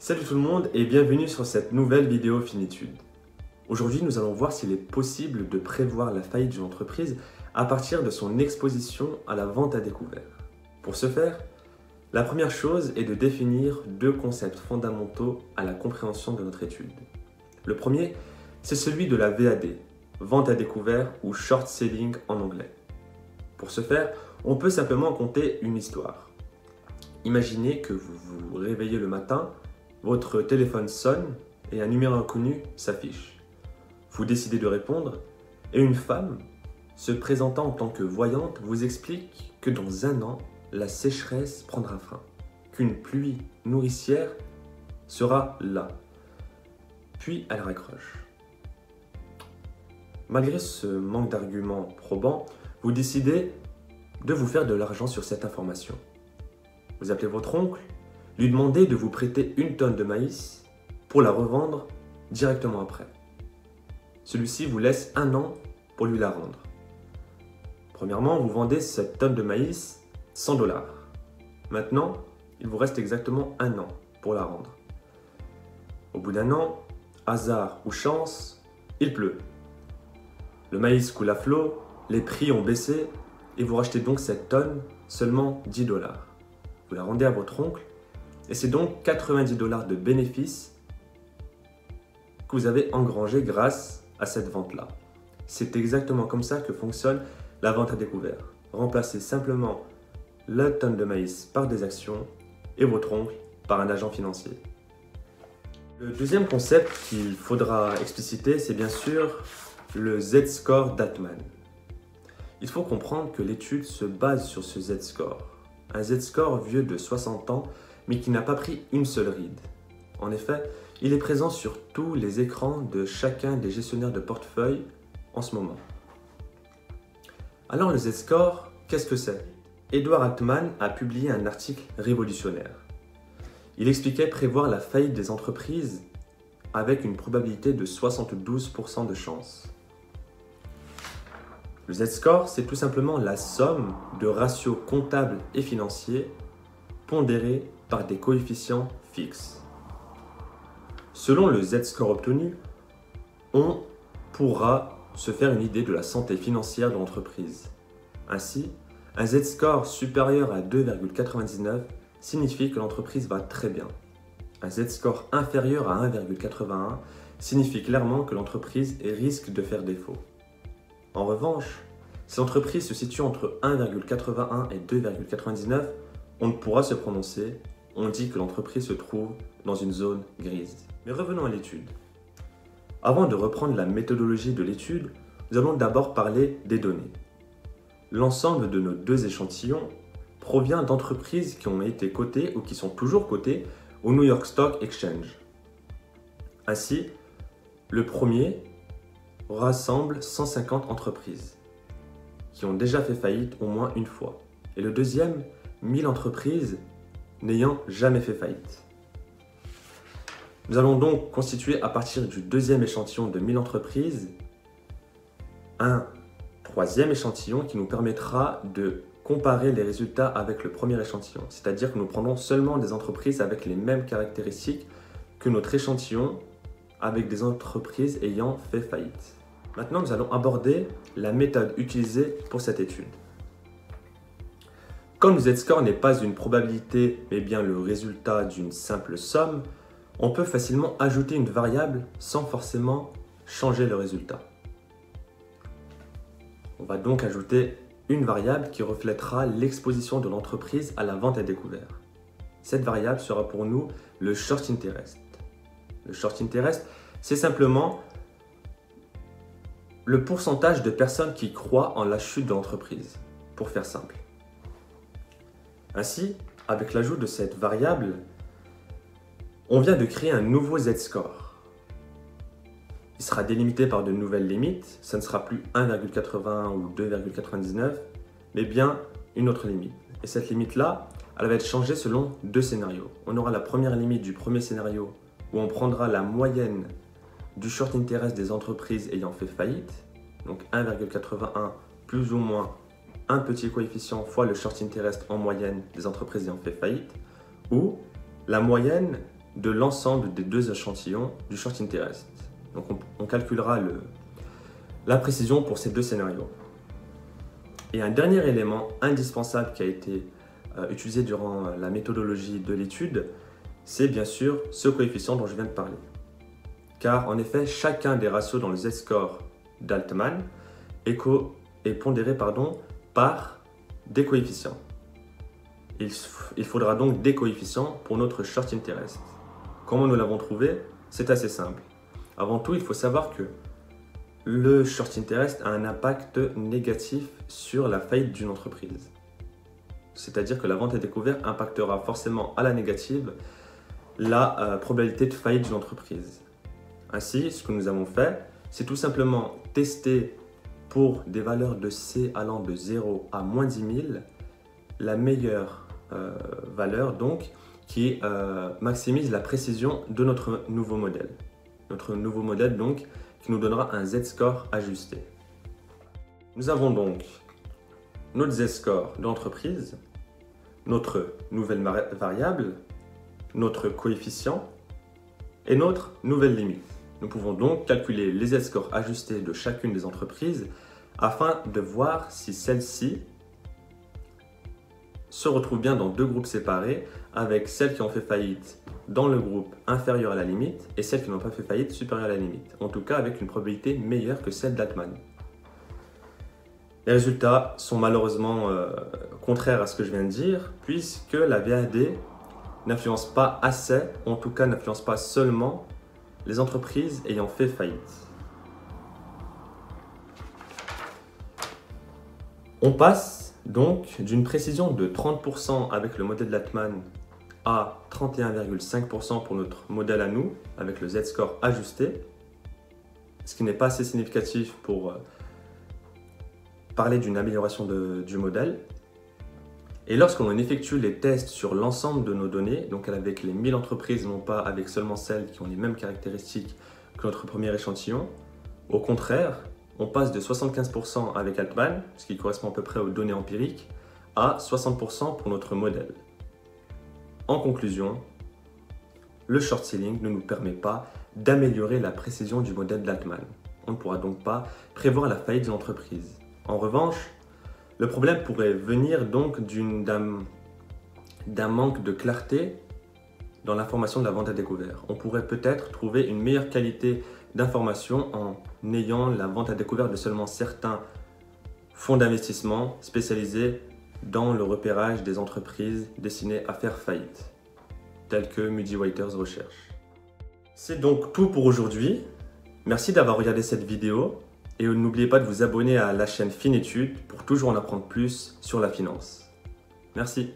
Salut tout le monde et bienvenue sur cette nouvelle vidéo Finitude. Aujourd'hui, nous allons voir s'il est possible de prévoir la faillite d'une entreprise à partir de son exposition à la vente à découvert. Pour ce faire, la première chose est de définir deux concepts fondamentaux à la compréhension de notre étude. Le premier, c'est celui de la VAD, vente à découvert ou short selling en anglais. Pour ce faire, on peut simplement conter une histoire. Imaginez que vous vous réveillez le matin, votre téléphone sonne et un numéro inconnu s'affiche. Vous décidez de répondre et une femme, se présentant en tant que voyante, vous explique que dans un an, la sécheresse prendra fin, qu'une pluie nourricière sera là. Puis elle raccroche. Malgré ce manque d'arguments probants, vous décidez de vous faire de l'argent sur cette information. Vous appelez votre oncle, lui demandez de vous prêter 1 tonne de maïs pour la revendre directement après. Celui-ci vous laisse 1 an pour lui la rendre. Premièrement, vous vendez cette tonne de maïs 100 $. Maintenant, il vous reste exactement 1 an pour la rendre. Au bout d'1 an, hasard ou chance, il pleut. Le maïs coule à flot, les prix ont baissé et vous rachetez donc cette tonne seulement 10 $. Vous la rendez à votre oncle et c'est donc 90 $ de bénéfices que vous avez engrangé grâce à cette vente-là. C'est exactement comme ça que fonctionne la vente à découvert. Remplacez simplement la tonne de maïs par des actions et votre oncle par un agent financier. Le deuxième concept qu'il faudra expliciter, c'est bien sûr le Z-score d'Altman. Il faut comprendre que l'étude se base sur ce Z-score. Un Z-score vieux de 60 ans, mais qui n'a pas pris une seule ride. En effet, il est présent sur tous les écrans de chacun des gestionnaires de portefeuille en ce moment. Alors le Z-score, qu'est-ce que c'est? Edward Altman a publié un article révolutionnaire. Il expliquait prévoir la faillite des entreprises avec une probabilité de 72% de chance. Le Z-score, c'est tout simplement la somme de ratios comptables et financiers pondérés par des coefficients fixes. Selon le Z-score obtenu, on pourra se faire une idée de la santé financière de l'entreprise. Ainsi, un Z-score supérieur à 2,99 signifie que l'entreprise va très bien. Un Z-score inférieur à 1,81 signifie clairement que l'entreprise risque de faire défaut. En revanche, si l'entreprise se situe entre 1,81 et 2,99, on ne pourra se prononcer, on dit que l'entreprise se trouve dans une zone grise. Mais revenons à l'étude. Avant de reprendre la méthodologie de l'étude, nous allons d'abord parler des données. L'ensemble de nos 2 échantillons provient d'entreprises qui ont été cotées ou qui sont toujours cotées au New York Stock Exchange. Ainsi, le premier rassemble 150 entreprises qui ont déjà fait faillite au moins une fois. Et le deuxième, 1000 entreprises n'ayant jamais fait faillite. Nous allons donc constituer à partir du deuxième échantillon de 1000 entreprises un troisième échantillon qui nous permettra de comparer les résultats avec le premier échantillon. C'est-à-dire que nous prendrons seulement des entreprises avec les mêmes caractéristiques que notre échantillon avec des entreprises ayant fait faillite. Maintenant, nous allons aborder la méthode utilisée pour cette étude. Comme le Z-score n'est pas une probabilité, mais bien le résultat d'une simple somme, on peut facilement ajouter une variable sans forcément changer le résultat. On va donc ajouter une variable qui reflètera l'exposition de l'entreprise à la vente à découvert. Cette variable sera pour nous le short interest. Le short interest, c'est simplement le pourcentage de personnes qui croient en la chute de l'entreprise, pour faire simple. Ainsi, avec l'ajout de cette variable, on vient de créer un nouveau Z-score. Il sera délimité par de nouvelles limites, ça ne sera plus 1,81 ou 2,99, mais bien une autre limite. Et cette limite-là, elle va être changée selon 2 scénarios. On aura la première limite du premier scénario, où on prendra la moyenne du short interest des entreprises ayant fait faillite, donc 1,81 plus ou moins un petit coefficient fois le short interest en moyenne des entreprises ayant fait faillite, ou la moyenne de l'ensemble des deux échantillons du short interest. Donc on calculera la précision pour ces deux scénarios. Et un dernier élément indispensable qui a été utilisé durant la méthodologie de l'étude, c'est bien sûr ce coefficient dont je viens de parler. Car en effet, chacun des ratios dans le Z-score d'Altman est pondéré par des coefficients. Il faudra donc des coefficients pour notre short interest. Comment nous l'avons trouvé? C'est assez simple. Avant tout, il faut savoir que le short interest a un impact négatif sur la faillite d'une entreprise. C'est-à-dire que la vente à découvert impactera forcément à la négative la probabilité de faillite d'une entreprise. Ainsi, ce que nous avons fait, c'est tout simplement tester pour des valeurs de C allant de 0 à moins 10 000 la meilleure valeur donc qui maximise la précision de notre nouveau modèle. Notre nouveau modèle donc qui nous donnera un Z-score ajusté. Nous avons donc notre Z-score d'entreprise, notre nouvelle variable, notre coefficient et notre nouvelle limite. Nous pouvons donc calculer les Z-scores ajustés de chacune des entreprises afin de voir si celles-ci se retrouvent bien dans deux groupes séparés, avec celles qui ont fait faillite dans le groupe inférieur à la limite et celles qui n'ont pas fait faillite supérieure à la limite. En tout cas avec une probabilité meilleure que celle d'Altman. Les résultats sont malheureusement contraires à ce que je viens de dire, puisque la VAD n'influence pas assez, en tout cas n'influence pas seulement les entreprises ayant fait faillite. On passe donc d'une précision de 30% avec le modèle d'Altman à 31,5% pour notre modèle à nous, avec le Z-score ajusté, ce qui n'est pas assez significatif pour parler d'une amélioration du modèle. Et lorsqu'on effectue les tests sur l'ensemble de nos données, donc avec les 1000 entreprises, non pas avec seulement celles qui ont les mêmes caractéristiques que notre premier échantillon, au contraire, on passe de 75% avec Altman, ce qui correspond à peu près aux données empiriques, à 60% pour notre modèle. En conclusion, le short selling ne nous permet pas d'améliorer la précision du modèle d'Altman. On ne pourra donc pas prévoir la faillite d'une entreprise. En revanche, le problème pourrait venir donc d'un manque de clarté dans l'information de la vente à découvert. On pourrait peut-être trouver une meilleure qualité d'information en ayant la vente à découvert de seulement certains fonds d'investissement spécialisés dans le repérage des entreprises destinées à faire faillite, telles que Moody Waiters Research. C'est donc tout pour aujourd'hui. Merci d'avoir regardé cette vidéo et n'oubliez pas de vous abonner à la chaîne Finétude pour toujours en apprendre plus sur la finance. Merci.